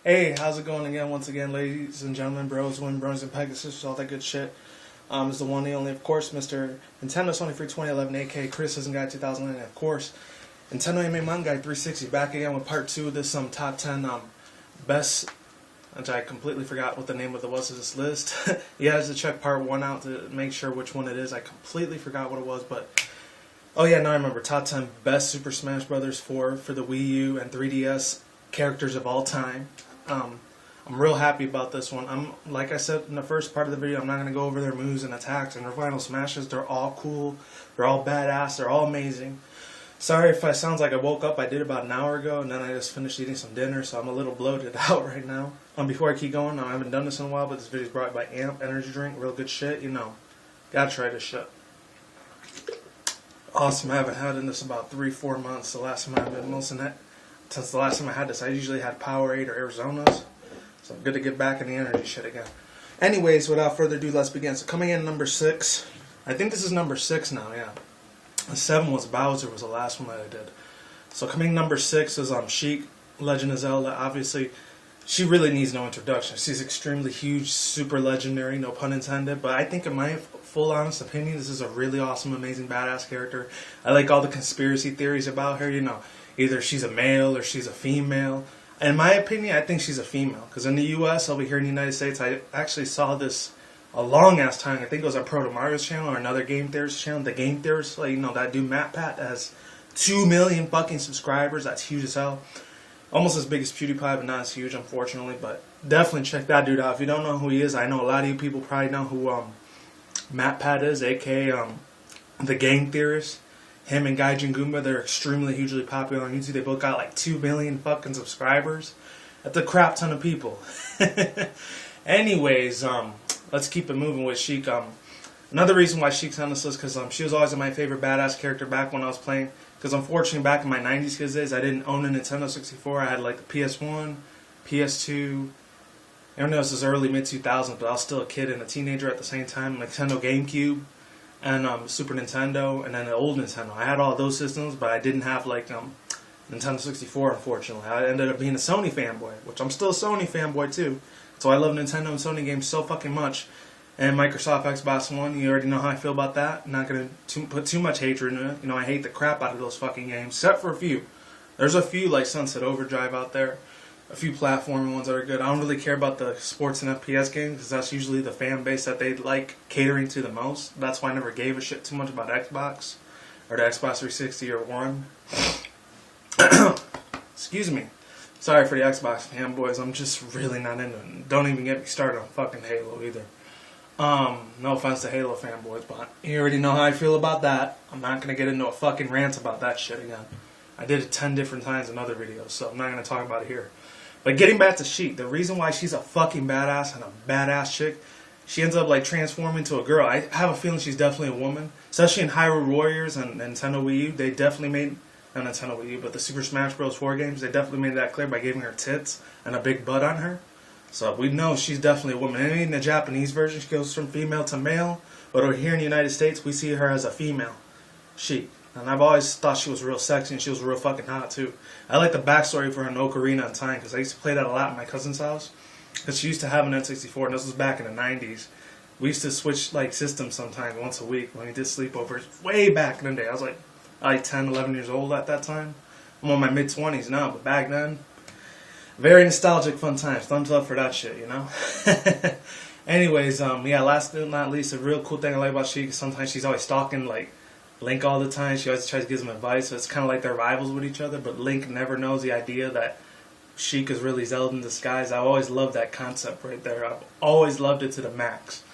Hey, how's it going again? Once again, ladies and gentlemen, bros, women, bronies, and pegasisters, all that good shit. Is the one and only, of course, Mr. Nintendo Sony Free 2011, aka Criticism Guy 2009, and of course, Nintendo Anime Manga Guy 360, back again with part 2 of this top 10 best, which I completely forgot what the name of was of this list. You guys to check part 1 out to make sure which one it is. I completely forgot what it was, but oh yeah, now I remember. Top 10 best Super Smash Bros. 4 for the Wii U and 3DS characters of all time. I'm real happy about this one. Like I said in the first part of the video, I'm not going to go over their moves and attacks and their final smashes. They're all cool. They're all badass. They're all amazing. Sorry if I sounds like I woke up. I did about an hour ago, and then I just finished eating some dinner, so I'm a little bloated out right now. Before I keep going, I haven't done this in a while, but this video is brought by Amp Energy Drink. Real good shit, you know. Gotta try this shit. Awesome. I haven't had this about 3-4 months. The last time I've been since the last time I had this, I usually had Powerade or Arizona's. So I'm good to get back in the energy shit again. Anyways, without further ado, let's begin. So coming in number 6. I think this is number 6 now, yeah. 7 was Bowser, was the last one that I did. So coming number 6 is Sheik, Legend of Zelda. Obviously, she really needs no introduction. She's extremely huge, super legendary, no pun intended. But I think in my full honest opinion, this is a really awesome, amazing, badass character. I like all the conspiracy theories about her, you know. Either she's a male or she's a female. In my opinion, I think she's a female. Because in the U.S., over here in the United States, I actually saw this a long-ass time. I think it was on Proto Mario's channel or another Game Theorist channel. The Game Theorist, like, you know, that dude MatPat has 2 million fucking subscribers. That's huge as hell. Almost as big as PewDiePie, but not as huge, unfortunately. But definitely check that dude out. If you don't know who he is, I know a lot of you people probably know who MatPat is, a.k.a. The Game Theorist. Him and Gaijin Goomba, they're extremely hugely popular on YouTube. They both got like 2 million fucking subscribers. That's a crap ton of people. Anyways, let's keep it moving with Sheik. Another reason why Sheik's on this list because she was always my favorite badass character back when I was playing. Because unfortunately, back in my 90s kids days, I didn't own a Nintendo 64. I had like the PS1, PS2. I don't know, this is early mid 2000s, but I was still a kid and a teenager at the same time. Nintendo GameCube. And Super Nintendo, and then the old Nintendo. I had all those systems, but I didn't have like Nintendo 64, unfortunately. I ended up being a Sony fanboy, which I'm still a Sony fanboy too. So I love Nintendo and Sony games so fucking much. And Microsoft Xbox One, you already know how I feel about that. I'm not going to put too much hatred in it. You know, I hate the crap out of those fucking games, except for a few. There's a few like Sunset Overdrive out there. A few platforming ones that are good. I don't really care about the sports and FPS games because that's usually the fan base that they like catering to the most. That's why I never gave a shit too much about Xbox or the Xbox 360 or One. Excuse me. Sorry for the Xbox fanboys. I'm just really not into it. Don't even get me started on fucking Halo either. No offense to Halo fanboys, but you already know how I feel about that. I'm not going to get into a fucking rant about that shit again. I did it 10 different times in other videos, so I'm not going to talk about it here. But getting back to Sheik, the reason why she's a fucking badass and a badass chick, she ends up like transforming into a girl. I have a feeling she's definitely a woman. Especially in Hyrule Warriors and Nintendo Wii U, they definitely made, not Nintendo Wii U, but the Super Smash Bros. 4 games, they definitely made that clear by giving her tits and a big butt on her. So we know she's definitely a woman. And in the Japanese version, she goes from female to male. But over here in the United States, we see her as a female. Sheik. And I've always thought she was real sexy and she was real fucking hot too. I like the backstory for her in Ocarina of Time because I used to play that a lot in my cousin's house. Because she used to have an N64 and this was back in the 90s. We used to switch like systems sometimes once a week when we did sleepovers. Way back in the day. I was like 10, 11 years old at that time. I'm in my mid-20s now, but back then, very nostalgic fun times. Thumbs up for that shit, you know? Anyways, yeah, last but not least, a real cool thing I like about Sheik is sometimes she's always stalking like Link all the time. She always tries to give him advice. So it's kind of like they're rivals with each other. But Link never knows the idea that Sheik is really Zelda in disguise. I've always loved that concept right there. I've always loved it to the max.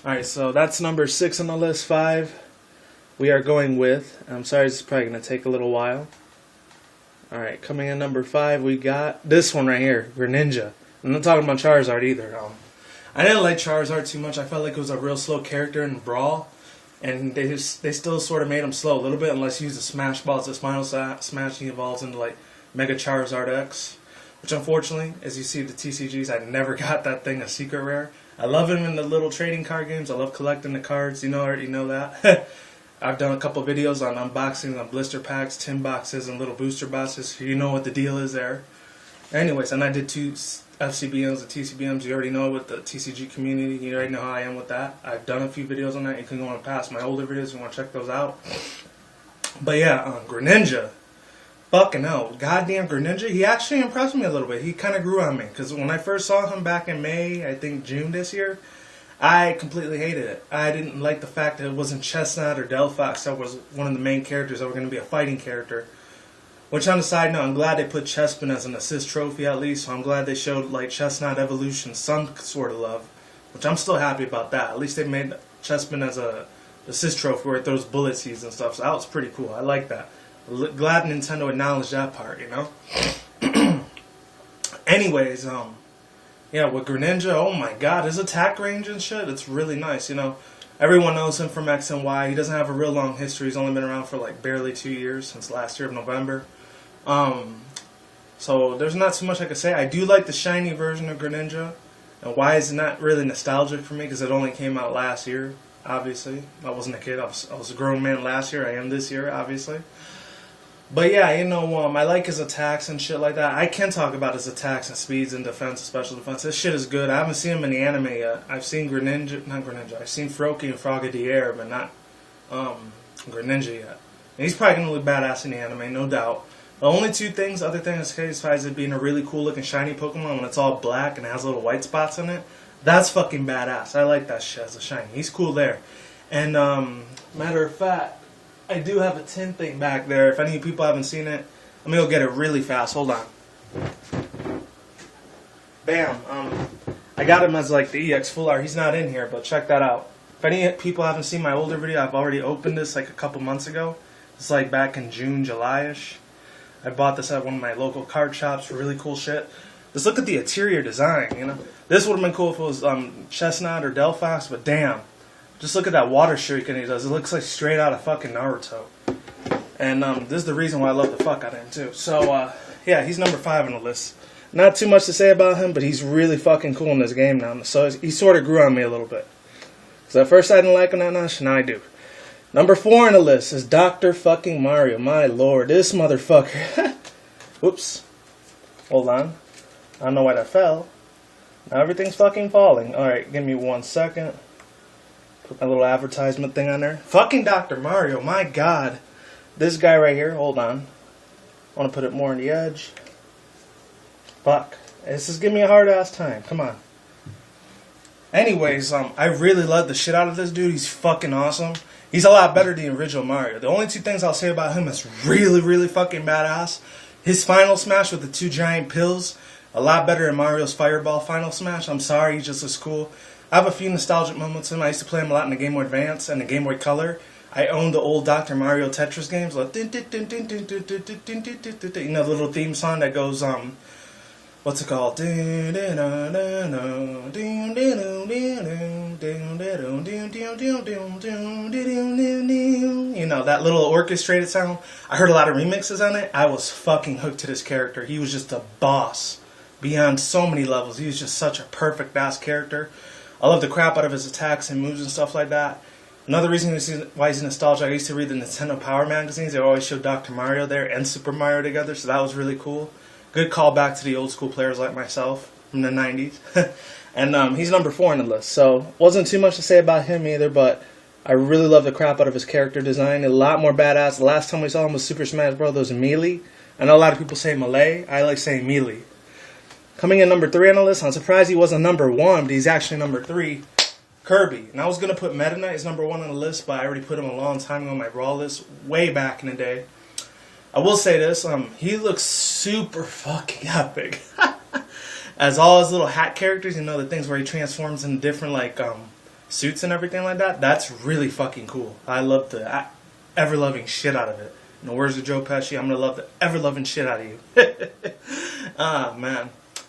Alright, so that's number 6 on the list. 5 we are going with. I'm sorry, this is probably going to take a little while. Alright, coming in number 5, we got this one right here. Greninja. I'm not talking about Charizard either. I didn't like Charizard too much. I felt like it was a real slow character in Brawl. And they still sort of made him slow a little bit unless you use the Smash Ball as his final smash. He evolves into like Mega Charizard X, which unfortunately, as you see the TCGs, I never got that thing a secret rare. I love him in the little trading card games. I love collecting the cards. You know, already know that. I've done a couple videos on unboxing on blister packs, tin boxes, and little booster boxes. So you know what the deal is there. Anyways, and I did 2 FCBMs and TCBMs. You already know with the TCG community. You already know how I am with that. I've done a few videos on that. You can go and pass my older videos if you want to check those out. But yeah, Greninja. Fucking hell. Goddamn Greninja. He actually impressed me a little bit. He kind of grew on me. Because when I first saw him back in May, I think June this year, I completely hated it. I didn't like the fact that it wasn't Chestnut or Delphox that was one of the main characters that were going to be a fighting character. Which, on the side note, I'm glad they put Chespin as an assist trophy at least. So I'm glad they showed like Chestnut Evolution some sort of love. Which I'm still happy about that. At least they made Chespin as a assist trophy where it throws bullet seeds and stuff. So that was pretty cool. I like that. Glad Nintendo acknowledged that part, you know? Anyways, yeah, with Greninja, oh my god, his attack range and shit, it's really nice, you know? Everyone knows him from X and Y. He doesn't have a real long history. He's only been around for like barely 2 years, since last year of November. So there's not too much I could say. I do like the shiny version of Greninja. And why is it not really nostalgic for me? Because it only came out last year, obviously. I wasn't a kid. I was a grown man last year. I am this year, obviously. But yeah, you know, I like his attacks and shit like that. I can talk about his attacks and speeds and defense, special defense. This shit is good. I haven't seen him in the anime yet. I've seen I've seen Froakie and Frogadier, but not Greninja yet. And he's probably gonna look badass in the anime, no doubt. The only two things, other thing that's crazy, besides it being a really cool looking shiny Pokemon when it's all black and it has little white spots in it, that's fucking badass. I like that shit as a shiny. He's cool there. And matter of fact, I do have a tin thing back there. If any people haven't seen it, let me go get it really fast. Hold on. Bam. I got him as like the EX Full Art. He's not in here, but check that out. If any people haven't seen my older video, I've already opened this like a couple months ago. It's like back in June, July-ish. I bought this at one of my local card shops for really cool shit. Just look at the interior design, you know. This would have been cool if it was Chestnut or Delphox, but damn. Just look at that water shuriken he does. It looks like straight out of fucking Naruto. And this is the reason why I love the fuck out of him too. So yeah, he's number 5 on the list. Not too much to say about him, but he's really fucking cool in this game now. So he sort of grew on me a little bit. Because at first I didn't like him that much, now I do. Number 4 on the list is Dr. fucking Mario. My lord, this motherfucker. Whoops. Hold on. I don't know why that fell. Now everything's fucking falling. Alright, give me 1 second. Put my little advertisement thing on there. Fucking Dr. Mario, my god. This guy right here, hold on. I want to put it more on the edge. Fuck. This is giving me a hard ass time. Come on. Anyways, I really love the shit out of this dude. He's fucking awesome. He's a lot better than the original Mario. The only 2 things I'll say about him is really, really fucking badass. His final smash with the 2 giant pills, a lot better than Mario's Fireball final smash. I'm sorry, he's just as cool. I have a few nostalgic moments in him. I used to play him a lot in the Game Boy Advance and the Game Boy Color. I owned the old Dr. Mario Tetris games. Like, you know, the little theme song that goes, what's it called? You know, that little orchestrated sound. I heard a lot of remixes on it. I was fucking hooked to this character. He was just a boss beyond so many levels. He was just such a perfect ass character. I love the crap out of his attacks and moves and stuff like that. Another reason why he's nostalgic, I used to read the Nintendo Power magazines. They always showed Dr. Mario there and Super Mario together, so that was really cool. Good callback to the old school players like myself from the 90s. And he's number 4 on the list, so wasn't too much to say about him either, but I really love the crap out of his character design. A lot more badass. The last time we saw him was Super Smash Bros. Melee. I know a lot of people say Melee. I like saying Melee. Coming in number 3 on the list, I'm surprised he wasn't number 1, but he's actually number 3. Kirby. And I was going to put Meta Knight as number 1 on the list, but I already put him a long time ago on my Brawl list, way back in the day. I will say this, he looks super fucking epic. As all his little hat characters, you know, the things where he transforms in different, like, suits and everything like that, that's really fucking cool. I love the ever-loving shit out of it. In the words of Joe Pesci, I'm going to love the ever-loving shit out of you. Ah, man.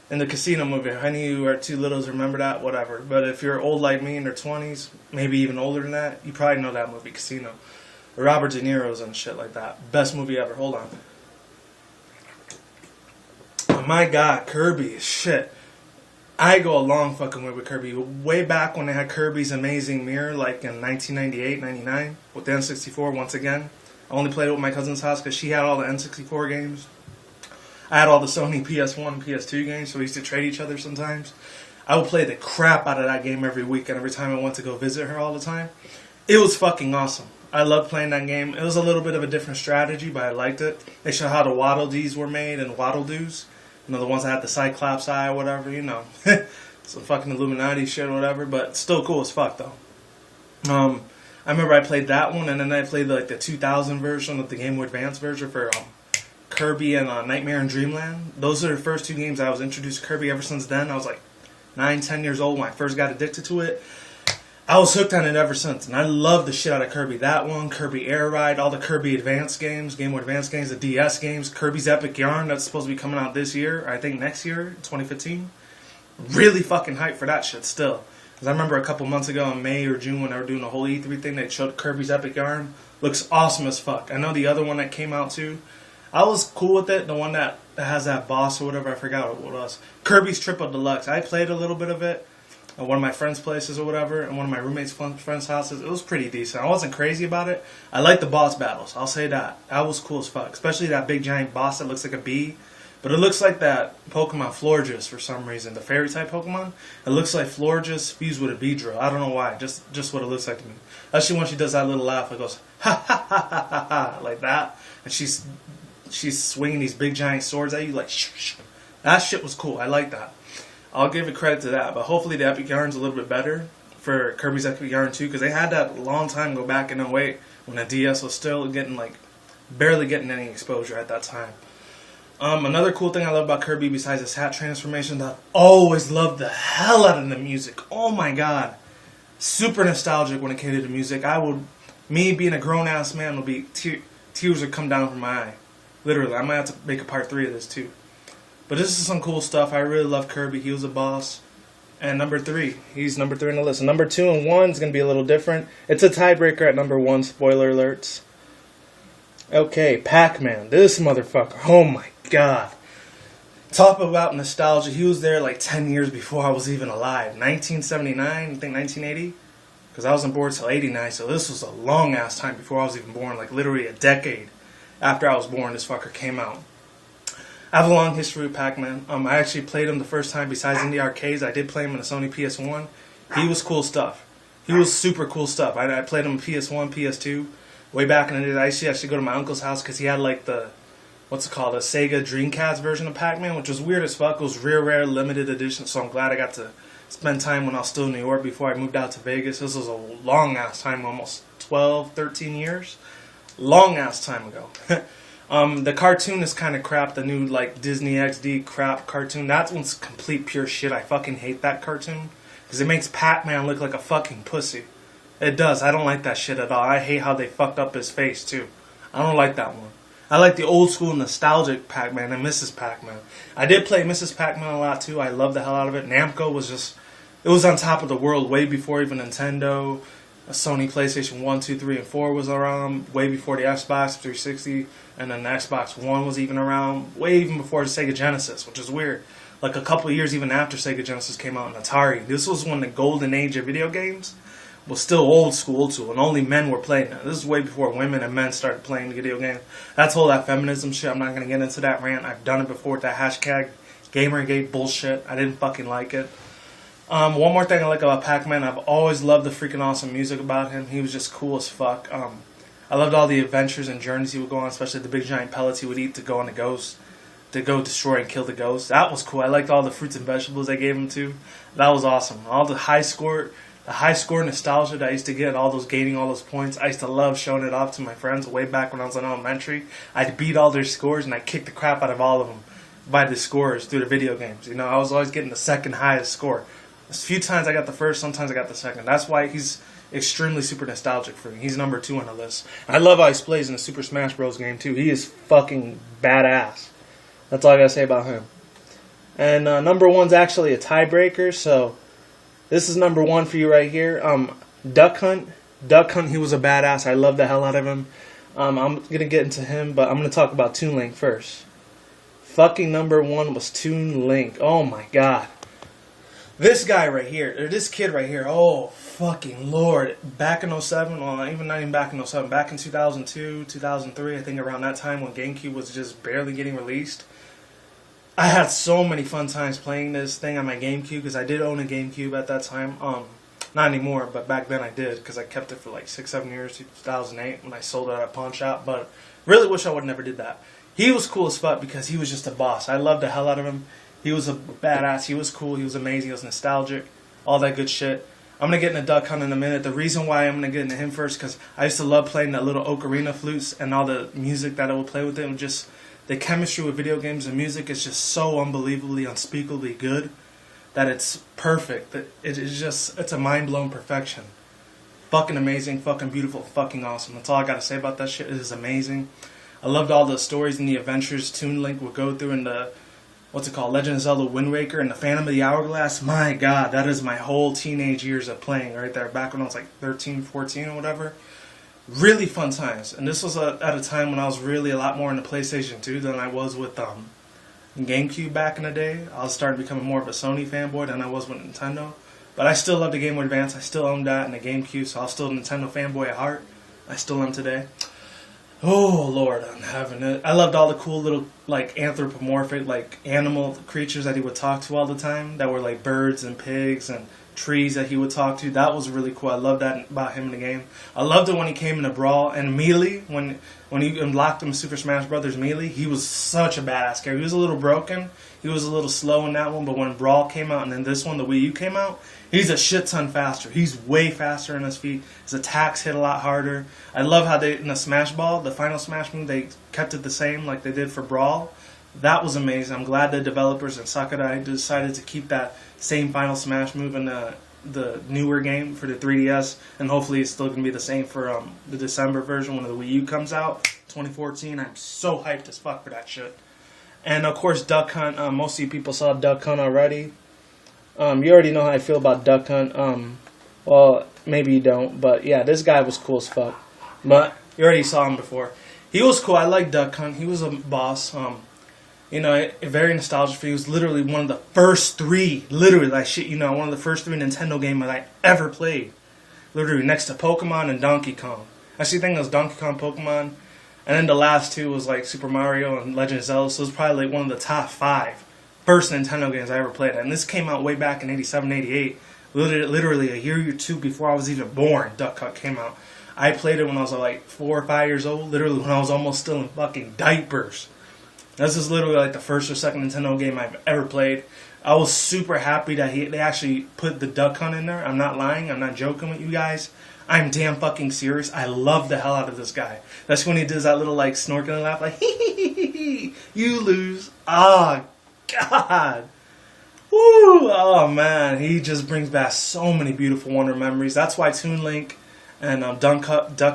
In the Casino movie, if any of you are too little to remember that, whatever. But if you're old like me in your 20s, maybe even older than that, you probably know that movie, Casino. Robert De Niro's and shit like that. Best movie ever. Hold on. Oh my god, Kirby is shit. I go a long fucking way with Kirby. Way back when they had Kirby's Amazing Mirror, like in 1998, 99, with the N64 once again. I only played it with my cousin's house because she had all the N64 games. I had all the Sony PS1 and PS2 games, so we used to trade each other sometimes. I would play the crap out of that game every week, and every time I went to go visit her all the time. It was fucking awesome. I loved playing that game. It was a little bit of a different strategy, but I liked it. They showed how the Waddle Dees were made and Waddle Doos. You know, the ones that had the Cyclops eye or whatever, you know. Some fucking Illuminati shit or whatever, but still cool as fuck, though. I remember I played that one, and then I played like the 2000 version of the Game Boy Advance version for Kirby and Nightmare in Dreamland. Those are the first two games I was introduced to Kirby. Ever since then, I was like 9, 10 years old when I first got addicted to it. I was hooked on it ever since, and I love the shit out of Kirby. That one, Kirby Air Ride, all the Kirby Advance games, Game Boy Advance games, the DS games, Kirby's Epic Yarn that's supposed to be coming out this year, I think next year, 2015. Really fucking hyped for that shit still. Because I remember a couple months ago in May or June when they were doing the whole E3 thing, they showed Kirby's Epic Yarn. Looks awesome as fuck. I know the other one that came out too. I was cool with it, the one that has that boss or whatever, I forgot what it was. Kirby's Triple Deluxe. I played a little bit of it at one of my friends' places or whatever, and one of my roommates' friends' houses. It was pretty decent. I wasn't crazy about it. I liked the boss battles. I'll say that. That was cool as fuck. Especially that big giant boss that looks like a bee. But it looks like that Pokemon Florges for some reason. The fairy type Pokemon. It looks like Florges fused with a Beedrill. I don't know why. Just what it looks like to me. Actually, when she does that little laugh, it goes ha ha ha ha ha ha like that. And she's swinging these big giant swords at you like shh, shh. That shit was cool. I like that. I'll give it credit to that. But hopefully the Epic Yarn's a little bit better for Kirby's Epic Yarn 2. Because they had that a long time go back in 08 when the DS was still getting like barely getting any exposure at that time. Another cool thing I love about Kirby besides his hat transformation, I've always loved the hell out of the music. Oh my god. Super nostalgic when it came to the music. Me being a grown ass man, would be tears would come down from my eye. Literally, I might have to make a part 3 of this too. But this is some cool stuff. I really love Kirby. He was a boss. And number 3. He's number 3 on the list. And number 2 and 1 is going to be a little different. It's a tiebreaker at number 1. Spoiler alerts. Okay, Pacman. This motherfucker. Oh my god. Talk about nostalgia. He was there like 10 years before I was even alive. 1979, I think 1980. Because I wasn't born until 89. So this was a long ass time before I was even born. Like literally a decade after I was born, this fucker came out. I have a long history with Pacman. I actually played him the first time besides in the arcades. I did play him in the Sony PS1. He was cool stuff. He was super cool stuff. I played him in PS1, PS2. Way back in the day, I used to actually go to my uncle's house because he had like the, what's it called, a Sega Dreamcast version of Pacman, which was weird as fuck. It was real rare, limited edition, so I'm glad I got to spend time when I was still in New York before I moved out to Vegas. This was a long-ass time, almost 12, 13 years. Long-ass time ago. The cartoon is kind of crap. The new like Disney XD crap cartoon. That one's complete pure shit. I fucking hate that cartoon because it makes Pacman look like a fucking pussy. It does. I don't like that shit at all. I hate how they fucked up his face too. I don't like that one. I like the old school nostalgic Pacman and Mrs. Pacman. I did play Mrs. Pacman a lot too. I loved the hell out of it. Namco was just, it was on top of the world way before even Nintendo. Sony PlayStation 1, 2, 3, and 4 was around, way before the Xbox 360, and then the Xbox One was even around, way even before the Sega Genesis, which is weird. Like a couple of years even after Sega Genesis came out in Atari. This was when the golden age of video games was still old school too, and only men were playing it. This is way before women and men started playing video games. That's all that feminism shit. I'm not going to get into that rant. I've done it before with that hashtag Gamergate bullshit. I didn't fucking like it. One more thing I like about Pacman, I've always loved the freaking awesome music about him. He was just cool as fuck. I loved all the adventures and journeys he would go on, especially the big giant pellets he would eat to go on the ghost, to go destroy and kill the ghost. That was cool. I liked all the fruits and vegetables they gave him too. That was awesome. All the high score nostalgia that I used to get, gaining all those points. I used to love showing it off to my friends way back when I was in elementary. I'd beat all their scores and I'd kick the crap out of all of them by the scores through the video games. You know, I was always getting the second highest score. A few times I got the first, sometimes I got the second. That's why he's extremely super nostalgic for me. He's number 2 on the list. I love how he plays in the Super Smash Bros. Game too. He is fucking badass. That's all I gotta say about him. And number 1's actually a tiebreaker, so this is number 1 for you right here. Duck Hunt. Duck Hunt, he was a badass. I love the hell out of him. I'm gonna get into him, but I'm gonna talk about Toon Link first. Fucking number 1 was Toon Link. Oh my god. This guy right here, or this kid right here, oh fucking lord. Back in 07, well not even back in 07, back in 2002, 2003, I think around that time when GameCube was just barely getting released, I had so many fun times playing this thing on my GameCube because I did own a GameCube at that time. Not anymore, but back then I did because I kept it for like 6-7 years, 2008 when I sold it at a pawn shop. But really wish I would never did that. He was cool as fuck because he was just a boss. I loved the hell out of him. He was a badass. He was cool. He was amazing. He was nostalgic. All that good shit. I'm going to get into Duck Hunt in a minute. The reason why I'm going to get into him first because I used to love playing that little ocarina flutes and all the music that I would play with it. And just the chemistry with video games and music is just so unbelievably, unspeakably good that it's perfect. It's a mind-blowing perfection. Fucking amazing, fucking beautiful, fucking awesome. That's all I got to say about that shit. It is amazing. I loved all the stories and the adventures Toon Link would go through in the, what's it called, Legend of Zelda Wind Waker and the Phantom of the Hourglass. My God, that is my whole teenage years of playing right there, back when I was like 13, 14 or whatever. Really fun times. And this was at a time when I was really a lot more into PlayStation 2 than I was with GameCube back in the day. I was starting to become more of a Sony fanboy than I was with Nintendo. But I still love the Game Boy Advance. I still own that and the GameCube, so I was still a Nintendo fanboy at heart. I still am today. Oh, Lord, I'm having it. I loved all the cool little, like, anthropomorphic, like, animal creatures that he would talk to all the time. That were, like, birds and pigs and trees that he would talk to. That was really cool. I loved that about him in the game. I loved it when he came into Brawl. And Melee, when he unlocked him in Super Smash Bros. Melee, he was such a badass character. He was a little broken. He was a little slow in that one. But when Brawl came out and then this one, the Wii U came out, he's a shit ton faster. He's way faster on his feet. His attacks hit a lot harder. I love how they, in the Smash Ball, the final Smash move, they kept it the same like they did for Brawl. That was amazing. I'm glad the developers and Sakurai decided to keep that same final Smash move in the newer game for the 3DS. And hopefully it's still going to be the same for the December version when the Wii U comes out, 2014. I'm so hyped as fuck for that shit. And of course, Duck Hunt. Most of you people saw Duck Hunt already. You already know how I feel about Duck Hunt. Well, maybe you don't, but yeah, this guy was cool as fuck. But you already saw him before. He was cool. I like Duck Hunt. He was a boss. You know, very nostalgic for. He was literally one of the first three. Literally, like shit. You know, one of the first 3 Nintendo games that I ever played. Literally next to Pokemon and Donkey Kong. Actually, I think it was Donkey Kong, Pokemon, and then the last 2 was like Super Mario and Legend of Zelda. So it was probably like one of the top 5 first Nintendo games I ever played. And this came out way back in 87, 88. Literally a year or 2 before I was even born, Duck Hunt came out. I played it when I was like 4 or 5 years old. Literally when I was almost still in fucking diapers. This is literally like the first or second Nintendo game I've ever played. I was super happy that they actually put the Duck Hunt in there. I'm not lying. I'm not joking with you guys. I'm damn fucking serious. I love the hell out of this guy. That's when he does that little like snorkeling laugh like, hee hee hee hee, you lose. Ah, God. Woo! Oh, man. He just brings back so many beautiful Wonder memories. That's why Toon Link and Duck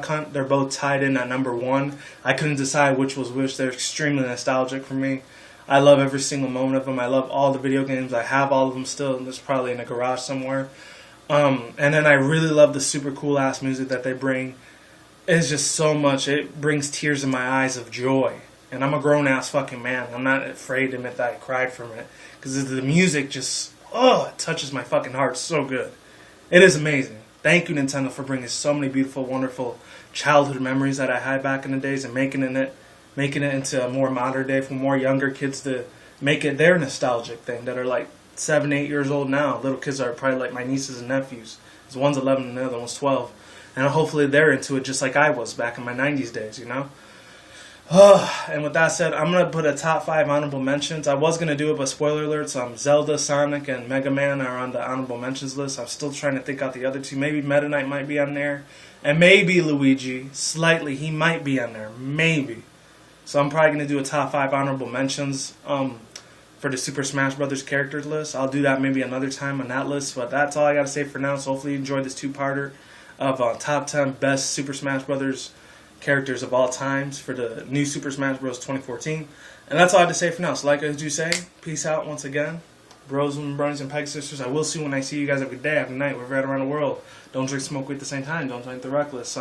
Hunt, they're both tied in at number 1. I couldn't decide which was which. They're extremely nostalgic for me. I love every single moment of them. I love all the video games. I have all of them still. And there's probably in a garage somewhere. And then I really love the super cool-ass music that they bring. It's just so much. It brings tears in my eyes of joy. And I'm a grown-ass fucking man. I'm not afraid to admit that I cried from it. Because the music just, it touches my fucking heart so good. It is amazing. Thank you, Nintendo, for bringing so many beautiful, wonderful childhood memories that I had back in the days and making it into a more modern day for more younger kids to make it their nostalgic thing that are like 7, 8 years old now. Little kids are probably like my nieces and nephews. One's 11 and the other one's 12. And hopefully they're into it just like I was back in my 90s days, you know? And with that said, I'm going to put a top 5 honorable mentions. I was going to do it, but spoiler alerts, Zelda, Sonic, and Mega Man are on the honorable mentions list. I'm still trying to think out the other 2. Maybe Meta Knight might be on there. And maybe Luigi. Slightly, he might be on there. Maybe. So I'm probably going to do a top 5 honorable mentions for the Super Smash Bros. Characters list. I'll do that maybe another time on that list. But that's all I got to say for now. So hopefully you enjoyed this 2-parter of top 10 best Super Smash Bros. Characters of all times for the new Super Smash Bros. 2014. And that's all I have to say for now. So like I do say, peace out once again. Bros and bronies and pegasisters. I will see when I see you guys every day, every night, wherever around the world. Don't drink smoke weed at the same time. Don't drink the reckless.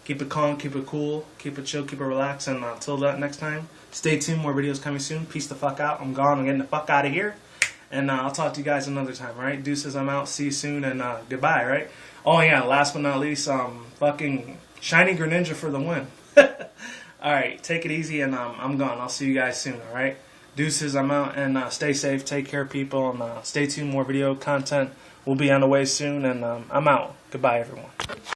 Keep it calm, keep it cool, keep it chill, keep it relaxed. And until that next time, stay tuned. More videos coming soon. Peace the fuck out. I'm gone. I'm getting the fuck out of here. And I'll talk to you guys another time, right? Deuces, I'm out. See you soon. And goodbye, right? Oh, yeah. Last but not least, fucking shiny greninja for the win. Alright, take it easy, and I'm gone. I'll see you guys soon, alright? Deuces, I'm out, and stay safe, take care, people, and stay tuned. More video content will be on the way soon, and I'm out. Goodbye, everyone.